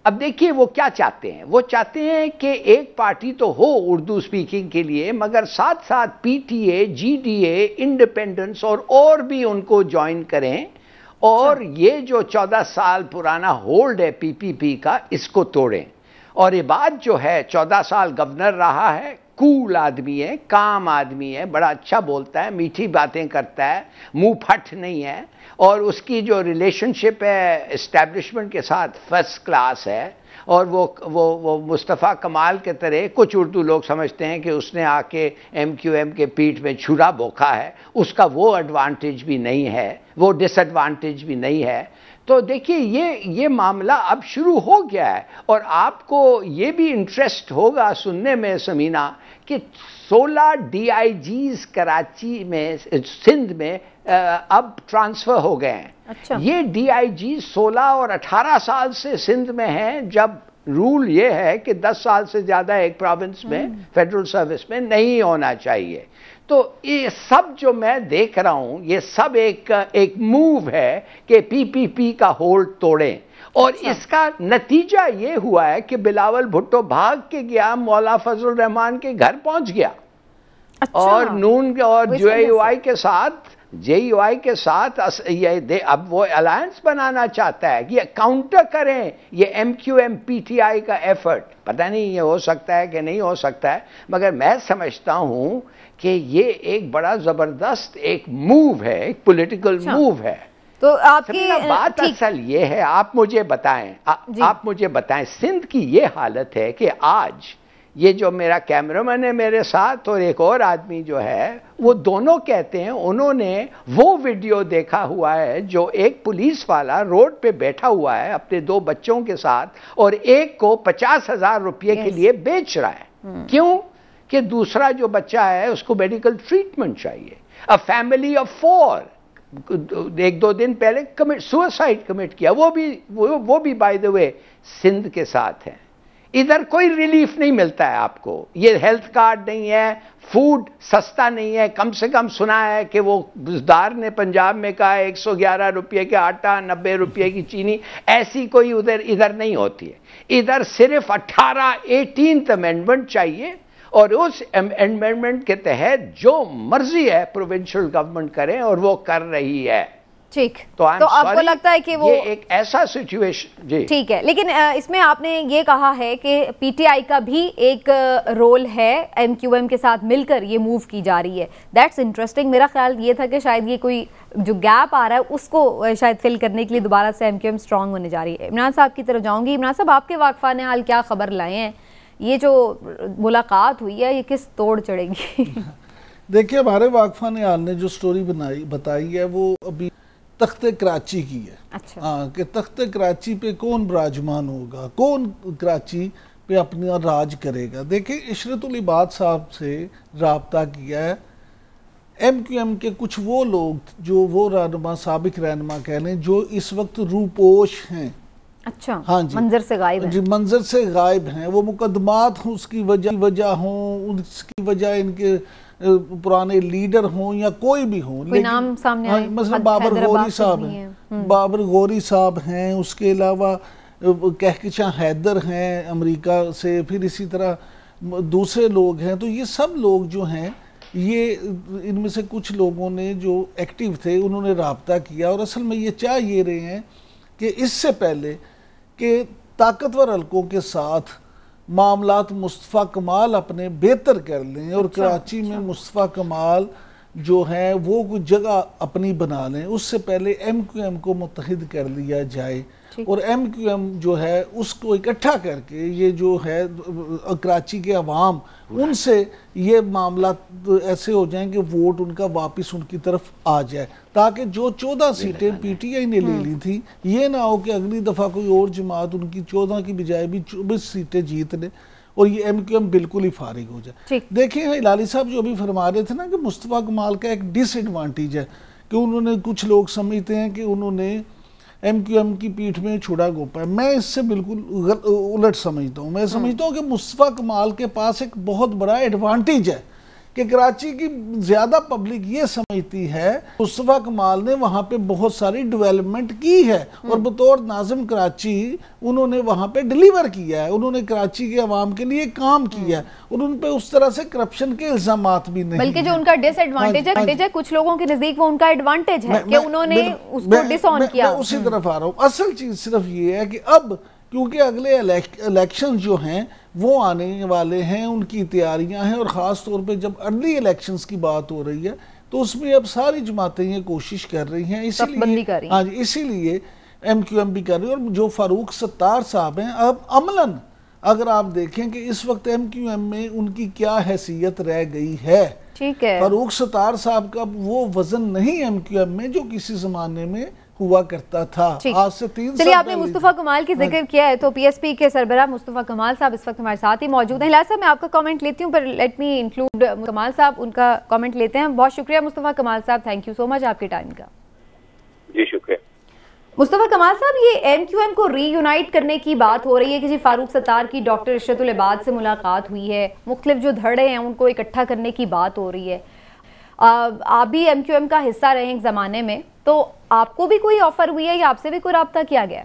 अब देखिए वो क्या चाहते हैं, वो चाहते हैं कि एक पार्टी तो हो उर्दू स्पीकिंग के लिए, मगर साथ साथ PTA, GDA, इंडिपेंडेंस और भी उनको ज्वाइन करें और ये जो 14 साल पुराना होल्ड है PPP का, इसको तोड़ें। और इबाद जो है 14 साल गवर्नर रहा है, कूल आदमी है, काम आदमी है, बड़ा अच्छा बोलता है, मीठी बातें करता है, मुंह फट नहीं है, और उसकी जो रिलेशनशिप है एस्टैब्लिशमेंट के साथ फर्स्ट क्लास है। और वो मुस्तफ़ा कमाल के तरह कुछ उर्दू लोग समझते हैं कि उसने आके MQM के पीठ में छुरा बोखा है, उसका वो एडवांटेज भी नहीं है, वो डिसएडवांटेज भी नहीं है। तो देखिए ये मामला अब शुरू हो गया है। और आपको ये भी इंटरेस्ट होगा सुनने में समीना कि 16 DIGs कराची में, सिंध में अब ट्रांसफ़र हो गए हैं। अच्छा। ये DIG 16 और 18 साल से सिंध में हैं, जब रूल ये है कि 10 साल से ज़्यादा एक प्रोविंस में फेडरल सर्विस में नहीं होना चाहिए। तो ये सब जो मैं देख रहा हूं, ये सब एक मूव है कि PPP का होल्ड तोड़ें। और अच्छा। इसका नतीजा ये हुआ है कि बिलावल भुट्टो भाग के गया, मौला फजल रहमान के घर पहुंच गया। अच्छा। और नून और JUI के साथ अब वो अलायंस बनाना चाहता है कि काउंटर करें ये MQM PTI का एफर्ट। पता नहीं ये हो सकता है कि नहीं हो सकता है, मगर मैं समझता हूं कि ये एक बड़ा जबरदस्त एक मूव है, एक पॉलिटिकल मूव है। तो आपकी बात असल ये है, आप मुझे बताएं सिंध की ये हालत है कि आज ये जो मेरा कैमरामैन है मेरे साथ और एक और आदमी जो है, वो दोनों कहते हैं उन्होंने वो वीडियो देखा हुआ है जो एक पुलिस वाला रोड पे बैठा हुआ है अपने 2 बच्चों के साथ और एक को 50,000 रुपये के लिए बेच रहा है। क्यों? कि दूसरा जो बच्चा है उसको मेडिकल ट्रीटमेंट चाहिए। अ फैमिली ऑफ 4 1-2 दिन पहले सुसाइड कमिट किया, वो भी बाय द वे सिंध के साथ है। इधर कोई रिलीफ नहीं मिलता है आपको, ये हेल्थ कार्ड नहीं है, फूड सस्ता नहीं है। कम से कम सुना है कि वो बुजदार ने पंजाब में कहा 111 रुपये का आटा, 90 रुपये की चीनी, ऐसी कोई इधर नहीं होती है। इधर सिर्फ 18th अमेंडमेंट चाहिए और उस अमेंडमेंट के तहत जो मर्जी है प्रोविंशियल गवर्नमेंट करें, और वो कर रही है। ठीक। तो आपको लगता है कि वो ये एक ऐसा सिचुएशन, जी ठीक है, लेकिन इसमें आपने ये कहा है कि PTI का भी एक रोल है, MQM के साथ मिलकर ये मूव की जा रही है। That's interesting. मेरा ख्याल ये था कि शायद ये कोई जो गैप आ रहा है उसको शायद फिल करने के लिए दोबारा से MQM स्ट्रांग होने जा रही है। इमरान साहब की तरफ जाऊंगी। इमरान साहब, आपके वाकफाने हाल क्या खबर लाए हैं? ये जो मुलाकात हुई है ये किस तोड़ चढ़ेगी? देखिए, हमारे वाकफाने हाल ने जो स्टोरी बताई है वो अभी तख्ते कराची की है। अच्छा। हाँ, कि तख्ते कराची पे कौन विराजमान होगा, कौन कराची पे अपना राज करेगा। देखिए, इशरतुल इबाद साहब से राब्ता किया है MQM के कुछ वो लोग जो वो रहनुमा, साबिक रहनुमा कह लें, जो इस वक्त रूपोश हैं। अच्छा, हाँ जी, मंजर से गायब हैं। जी, मंजर से गायब हैं। वो मुकदमात हों उसकी वजह हों, उसकी वजह इनके पुराने लीडर हों या कोई भी हों, कोई नाम सामने आए, मतलब बाबर गौरी साहब हैं, बाबर गौरी साहब हैं, उसके अलावा कहकशां हैदर हैं अमेरिका से, फिर इसी तरह दूसरे लोग हैं। तो ये सब लोग जो हैं, ये इनमें से कुछ लोगों ने जो एक्टिव थे उन्होंने राब्ता किया, और असल में ये चाह ये रहे हैं कि इससे पहले कि ताकतवर हलकों के साथ मामलात मुस्तफ़ा कमाल अपने बेहतर कर लें और कराची में मुस्तफ़ा कमाल जो है वो कुछ जगह अपनी बना लें, उससे पहले MQM को मुत्तहिद कर लिया जाए और MQM जो है उसको इकट्ठा करके ये जो है कराची के अवाम उनसे ये मामला ऐसे हो जाएं कि वोट उनका वापस उनकी तरफ आ जाए, ताकि जो 14 सीटें PTI ने ले ली थी, ये ना हो कि अगली दफ़ा कोई और जमात उनकी 14 की बजाय भी 24 सीटें जीत ले और ये MQM बिल्कुल ही फारिग हो जाए। देखिए, हिलाली साहब जो अभी फरमा रहे थे ना कि मुस्तफ़ा कमाल का एक डिसएडवांटेज है कि उन्होंने, कुछ लोग समझते हैं कि उन्होंने MQM की पीठ में छुड़ा गोपा है। मैं इससे बिल्कुल उलट समझता हूँ। मैं समझता हूँ कि मुस्तफ़ा कमाल के पास एक बहुत बड़ा एडवांटेज है कि कराची की ज़्यादा पब्लिक ये समझती है मुस्तफ़ा कमाल ने वहाँ पे बहुत सारी डेवलपमेंट की है और बतौर नाज़िम कराची उन्होंने वहाँ पे डिलीवर किया है, उन्होंने कराची के अवाम के लिए काम किया है और उन पे उस तरह से करप्शन के इल्ज़ामात भी नहीं, बल्कि जो उनका डिसएडवांटेज है कुछ लोगों के नज़दीक वो उनका एडवांटेज है कि उन्होंने उसको डिसऑन किया। उसी तरफ आ रहा हूँ। असल चीज़ सिर्फ ये है कि अब क्योंकि अगले इलेक्शन जो हैं वो आने वाले हैं, उनकी तैयारियां हैं और ख़ास तौर पे जब अर्ली इलेक्शंस की बात हो रही है तो उसमें अब सारी जमातें ये कोशिश कर रही हैं, इसीलिए हाँ जी, इसीलिए MQM भी कर रही है। और जो फारूक सत्तार साहब हैं, अब अमलन अगर आप देखें कि इस वक्त MQM में उनकी क्या हैसियत रह गई है, ठीक है, फारूक सत्तार साहब का वो वजन नहीं MQM में जो किसी ज़माने में हुआ करता था आज से 3 साल। चलिए, आपने मुस्तफ़ा कमाल की जिक्र किया है तो PSP के सरबराह मुस्तफ़ा कमाल साहब इस वक्त हमारे साथ ही मौजूद हैं। हिलाल साहब, मैं आपका कमेंट लेती हूँ पर लेट मी इंक्लूड कमाल साहब, उनका कमेंट लेते हैं। बहुत शुक्रिया मुस्तफ़ा कमाल साहब, थैंक यू सो मच आपके टाइम का। जी शुक्रिया। मुस्तफ़ा कमाल साहब, ये MQM को रीयूनाइट करने की बात हो रही है कि जी फारूक सत्तार की डॉक्टर इशरतुल इबाद से मुलाकात हुई है, मुख्तलिफ जो धड़े हैं उनको इकट्ठा करने की बात हो रही है। आप भी MQM का हिस्सा रहे एक ज़माने में, तो आपको भी कोई ऑफर हुई है या आपसे भी कोई रब्ता किया गया?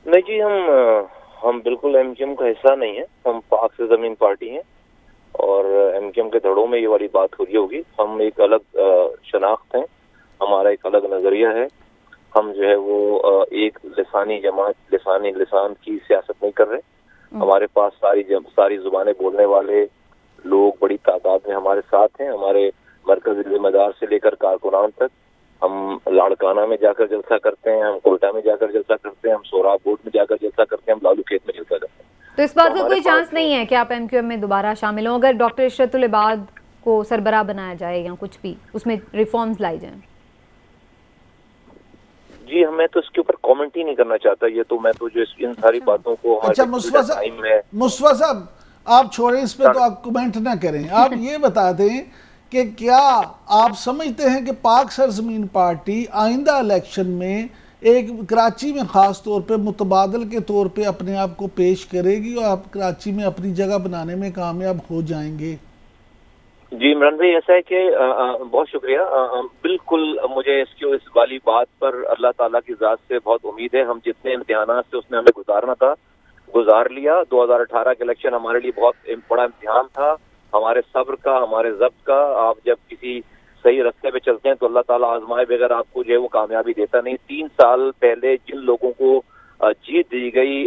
नहीं जी, हम बिल्कुल MQM का हिस्सा नहीं है, हम पाक से ज़मीन पार्टी हैं और MQM के धड़ों में ये वाली बात हो रही होगी। हम एक अलग शनाख्त हैं, हमारा एक अलग नज़रिया है। हम जो है वो एक लिसानी जमात, लिसान की सियासत नहीं कर रहे। हमारे पास सारी जुबानें बोलने वाले लोग बड़ी तादाद में हमारे साथ हैं। हमारे मरकज़ी ज़िम्मेदार से लेकर कारकुनान तक। हम लाड़काना में जाकर जलसा करते हैं, हम कोयटा में जाकर जलसा करते हैं, हम सोराब बोर्ड में जाकर जलसा करते हैं, हम लालू खेत में जलसा करते हैं। तो इस बात का कोई चांस नहीं है कि आप MQM में दोबारा शामिल हों अगर डॉक्टर इशरतुल इबाद को सरबराह बनाया जाए या कुछ भी उसमें रिफॉर्म्स लाई जाएं? जी, मैं तो इसके ऊपर कमेंट ही नहीं करना चाहता। ये तो मैं तो जो इन सारी बातों को अच्छा मुस्तफा साहब आप छोड़े इस पे, तो आप कमेंट ना करें। आप ये बता दें कि क्या आप समझते हैं कि पाक सरजमीन पार्टी आइंदा इलेक्शन में एक कराची में ख़ास तौर पे मुतबादल के तौर पे अपने आप को पेश करेगी और आप कराची में अपनी जगह बनाने में कामयाब हो जाएंगे? जी इमरान भाई, ऐसा है कि बहुत शुक्रिया। बिल्कुल मुझे इस वाली बात पर अल्लाह ताला की ज़ात से बहुत उम्मीद है। हम जितने इम्तिहानात से उसने हमें गुजारना था गुजार लिया। 2018 का इलेक्शन हमारे लिए बहुत बड़ा इम्तिहान था, हमारे सब्र का, हमारे ज़ब्त का। आप जब किसी सही रास्ते पे चलते हैं तो अल्लाह ताला आजमाए बगैर आपको जो है वो कामयाबी देता नहीं। 3 साल पहले जिन लोगों को जीत दी गई,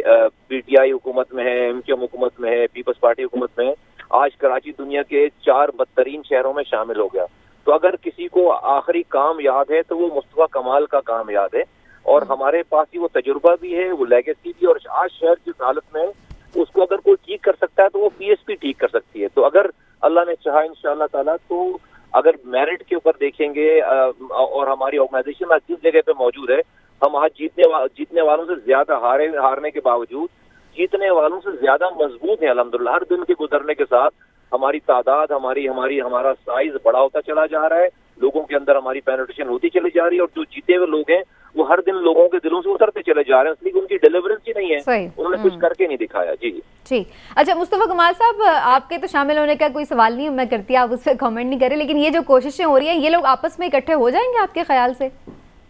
PTI हुकूमत में है, MQM हुकूमत में है, पीपल्स पार्टी हुकूमत में है, आज कराची दुनिया के 4 बदतरीन शहरों में शामिल हो गया। तो अगर किसी को आखिरी काम याद है तो वो मुस्तफा कमाल का काम याद है, और हमारे पास ही वो तजुर्बा भी है, वो लेगेसी भी। और आज शहर जिस हालत में उसको अगर कोई ठीक कर सकता है तो वो PSP ठीक कर सकती है। तो अगर अल्लाह ने चाहा इंशाअल्लाह ताला, तो अगर मेरिट के ऊपर देखेंगे और हमारी ऑर्गेनाइजेशन आज जिस जगह पे मौजूद है, हम आज जीतने वालों से ज्यादा हारने के बावजूद जीतने वालों से ज्यादा मजबूत है अल्हम्दुलिल्लाह। हर दिन के गुजरने के साथ हमारी तादाद, हमारा साइज बड़ा होता चला जा रहा है, लोगों के अंदर हमारी पेनिट्रेशन होती चली जा रही है, और जो जीते हुए लोग हैं वो हर दिन लोगों के दिलों से उतरते चले जा रहे हैं, इसलिए उनकी डिलीवरेंस ही नहीं है, उन्होंने कुछ करके नहीं दिखाया। जी ठीक। अच्छा मुस्तफा कमाल साहब, आपके तो शामिल होने का कोई सवाल नहीं मैं करती, आप उस पर कमेंट नहीं करें, लेकिन ये जो कोशिशें हो रही हैं, ये लोग आपस में इकट्ठे हो जाएंगे आपके ख्याल से?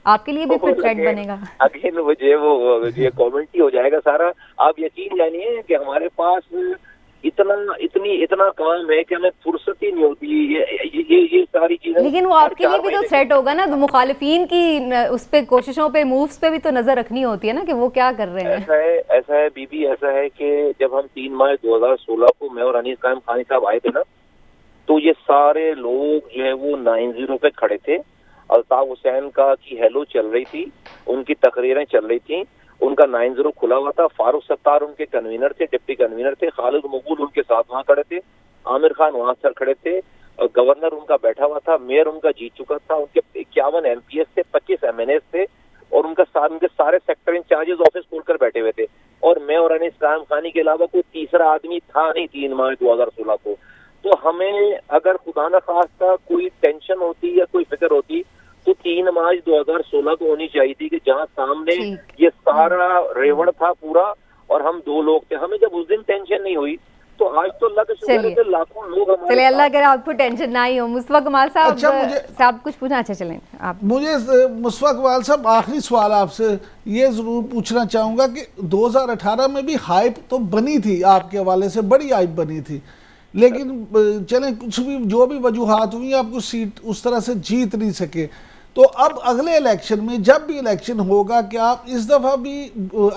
आपके लिए भी फिर थ्रेट बनेगा? अगेन मुझे वो ये कमेंट ही हो जाएगा सारा। आप यकीन जानिए कि हमारे पास इतना काम है कि हमें फुर्सत ही नहीं होती ये सारी चीजें। लेकिन वो आपके लिए भी तो थ्रेट होगा ना, तो मुखालिफिन की उस पे कोशिशों पे, मूव्स पे भी तो नजर रखनी होती है ना कि वो क्या कर रहे हैं। ऐसा है बीबी, ऐसा है कि जब हम 3 मार्च 2016 को मैं और अनीस कायम खानी साहब आए थे ना, तो ये सारे लोग जो है वो 90 पे खड़े थे। अल्ताफ हुसैन का की हेलो चल रही थी, उनकी तकरीरें चल रही थी, उनका 90 खुला हुआ था। फारूक सत्तार उनके कन्वीनर थे, डिप्टी कन्वीनर थे, खालिद मकबूल उनके साथ वहाँ खड़े थे, आमिर खान वहाँ सर खड़े थे, गवर्नर उनका बैठा हुआ था, मेयर उनका जीत चुका था, उनके 51 MPs थे, 25 MNAs थे, और उनके सारे सेक्टर इंचार्जेस ऑफिस खोलकर बैठे हुए थे, और मैं और अनीस कायम खानी के अलावा कोई तीसरा आदमी था नहीं 3 मार्च 2016 को। तो हमें अगर खुदा न खास्ता कोई टेंशन होती या कोई फिक्र होती तो 3 मार्च 2016 को होनी चाहिए थी, कि जहां सामने ये सारा रेवड़ था पूरा और हम 2 लोग थे। हमें जब उस दिन टेंशन नहीं हुई तो आज तो अल्लाह का शुक्र है कि लाखों लोग हमारे। चलिए अल्लाह करे आपको टेंशन ना ही हो। मुस्तफा कमाल साहब, साहब कुछ पूछना? अच्छा चलें आप। मुझे मुस्तफा कमाल साहब आखिरी सवाल आपसे ये जरूर पूछना चाहूंगा कि 2018 में भी हाइप तो बनी थी, आपके हवाले से बड़ी हाइप बनी थी, लेकिन चलें कुछ भी जो भी वजूहात हुई, आपको सीट उस तरह से जीत नहीं सके। तो अब अगले इलेक्शन में जब भी इलेक्शन होगा, क्या आप इस दफ़ा भी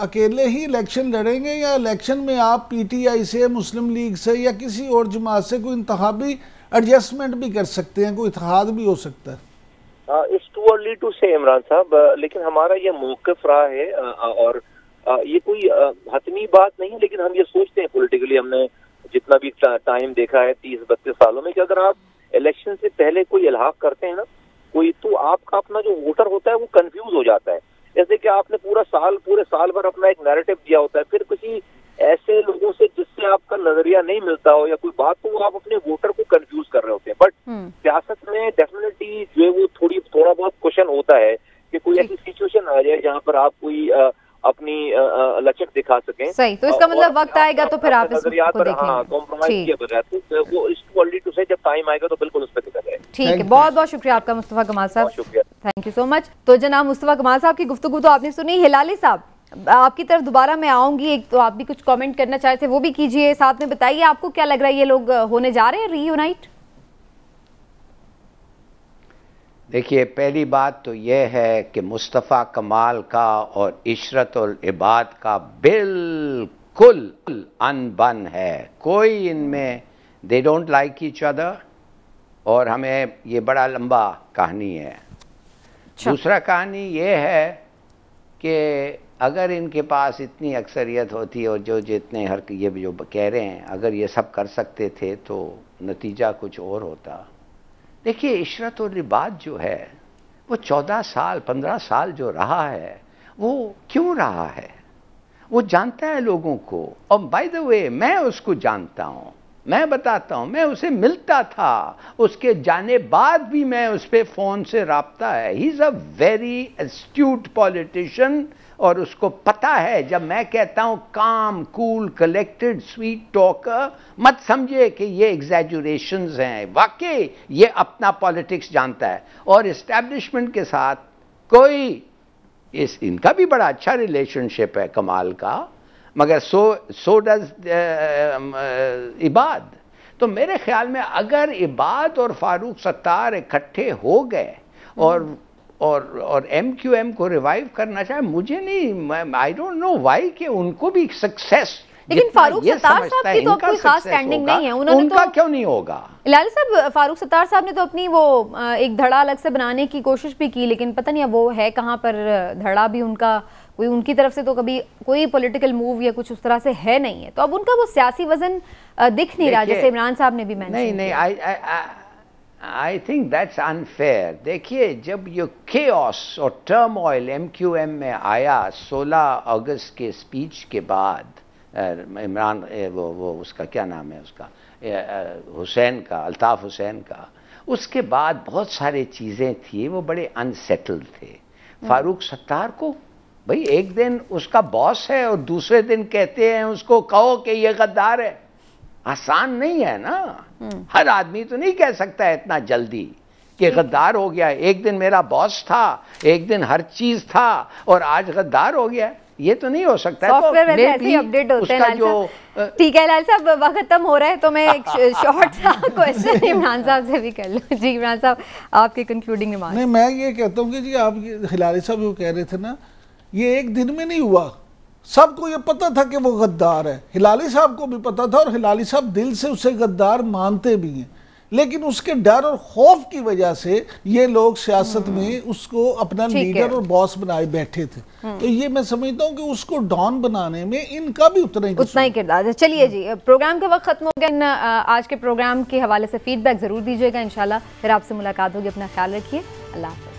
अकेले ही इलेक्शन लड़ेंगे, या इलेक्शन में आप PTI से, मुस्लिम लीग से या किसी और जमात से कोई इंतखाबी एडजस्टमेंट भी कर सकते हैं, कोई इत्तेहाद भी हो सकता है? इट्स टू अर्ली टू से इमरान साहब, लेकिन हमारा ये मौक़िफ़ रहा है, और ये कोई हतमी बात नहीं है, लेकिन हम ये सोचते हैं पॉलिटिकली, हमने जितना भी टाइम देखा है 30-32 सालों में, कि अगर आप इलेक्शन से पहले कोई इल्हाक करते हैं ना कोई, तो आपका अपना जो वोटर होता है वो कंफ्यूज हो जाता है। जैसे कि आपने पूरे साल भर अपना एक नैरेटिव दिया होता है, फिर किसी ऐसे लोगों से जिससे आपका नजरिया नहीं मिलता हो या कोई बात, तो आप अपने वोटर को कंफ्यूज कर रहे होते हैं। बट सियासत में डेफिनेटली जो है वो थोड़ा बहुत क्वेश्चन होता है कि कोई ऐसी सिचुएशन आ जाए जहाँ पर आप कोई अपनी लचक दिखा सकें। सही, तो इसका मतलब वक्त आएगा तो फिर आप इसको देखेंगे। कॉम्प्रोमाइज किए बगैर, तो वो इस टू अर्ली टू से, जब टाइम आएगा तो बिल्कुल उस पर दिखा जाएगा। ठीक है, बहुत बहुत शुक्रिया आपका मुस्तफा कमाल साहब, शुक्रिया, थैंक यू सो मच। तो जनाब मुस्तफा कमाल साहब की गुफ्तगू तो आपने सुनी। हिलाली साहब, आपकी तरफ दोबारा मैं आऊंगी, एक तो आप भी कुछ कमेंट करना चाहे थे वो भी कीजिए, साथ में बताइए आपको क्या लग रहा है, ये लोग होने जा रहे हैं रीयूनाइट? देखिए, पहली बात तो यह है कि मुस्तफ़ा कमाल का और इशरतुल इबाद का बिल्कुल अनबन है, कोई इनमें they don't like each other, और हमें ये बड़ा लंबा कहानी है। दूसरा कहानी ये है कि अगर इनके पास इतनी अक्सरियत होती और जो जितने ये जो कह रहे हैं, अगर ये सब कर सकते थे तो नतीजा कुछ और होता। देखिए, इशरतुल इबाद जो है वो 14 साल 15 साल जो रहा है, वो क्यों रहा है? वो जानता है लोगों को, और बाय द वे मैं उसको जानता हूँ, मैं बताता हूँ, मैं उसे मिलता था, उसके जाने बाद भी मैं उस पर फ़ोन से राब्ता है। He is a very astute politician, और उसको पता है जब मैं कहता हूँ काम, कूल, कलेक्टेड, स्वीट टॉकर, मत समझिए कि ये एग्जैजुरेशंस हैं, वाकई ये अपना पॉलिटिक्स जानता है। और इस्टेब्लिशमेंट के साथ कोई इनका भी बड़ा अच्छा रिलेशनशिप है कमाल का, मगर सो डज इबाद। तो मेरे ख्याल में अगर इबाद और फारूक सत्तार इकट्ठे हो गए और MQM को रिवाइव करना चाहे, मुझे नहीं, आई डोंट नो वाई कि उनको भी सक्सेस, लेकिन फारूक सत्तार साहब की तो कोई खास स्टैंडिंग नहीं है, उनका क्यों नहीं होगा? लाल साहब, फारूक सत्तार साहब ने तो अपनी वो एक धड़ा अलग से बनाने की कोशिश भी की, लेकिन पता नहीं अब वो है कहाँ पर धड़ा भी उनका, कोई उनकी तरफ से तो कभी कोई पॉलिटिकल मूव या कुछ उस तरह से है नहीं है, तो अब उनका वो सियासी वजन दिख नहीं रहा, जैसे इमरान साहब ने भी मेंशन किया। I think that's unfair. देखिए, जब ये केओस और टर्मोइल MQM में आया 16 अगस्त के स्पीच के बाद, इमरान वो उसका क्या नाम है उसका, हुसैन का, अल्ताफ़ हुसैन का, उसके बाद बहुत सारी चीज़ें थी वो बड़े अनसेटल्ड थे। फारूक सत्तार को भाई एक दिन उसका बॉस है और दूसरे दिन कहते हैं उसको कहो कि ये गद्दार है, आसान नहीं है ना। हर आदमी तो नहीं कह सकता है इतना जल्दी कि गद्दार हो गया। एक दिन मेरा बॉस था, एक दिन हर चीज था और आज गद्दार हो गया, ये तो नहीं हो सकता। सॉफ्टवेयर वैसे ऐसे ही अपडेट होते हैं लाल साहब। ठीक है लाल साहब, वक्त खत्म हो रहा है तो मैं एक शॉर्ट सा क्वेश्चन इमरान साहब से भी कर लूं। जी इमरान साहब, आपके कंक्लूडिंग रिमार्क्स। नहीं, मैं ये कहता हूँ कि जी आप हिलारी साहब जो कह रहे थे ना, ये एक दिन में नहीं हुआ। सबको ये पता था कि वो गद्दार है, हिलाली साहब को भी पता था और हिलाली साहब दिल से उसे गद्दार मानते भी हैं, लेकिन उसके डर और खौफ की वजह से ये लोग सियासत में उसको अपना लीडर और बॉस बनाए बैठे थे। तो ये मैं समझता हूँ कि उसको डॉन बनाने में इनका भी उतना ही किरदार है। चलिए जी, प्रोग्राम का वक्त खत्म हो गया। आज के प्रोग्राम के हवाले से फीडबैक जरूर दीजिएगा, इंशाल्लाह फिर आपसे मुलाकात होगी। अपना ख्याल रखिए, अल्लाह हाफ़िज़।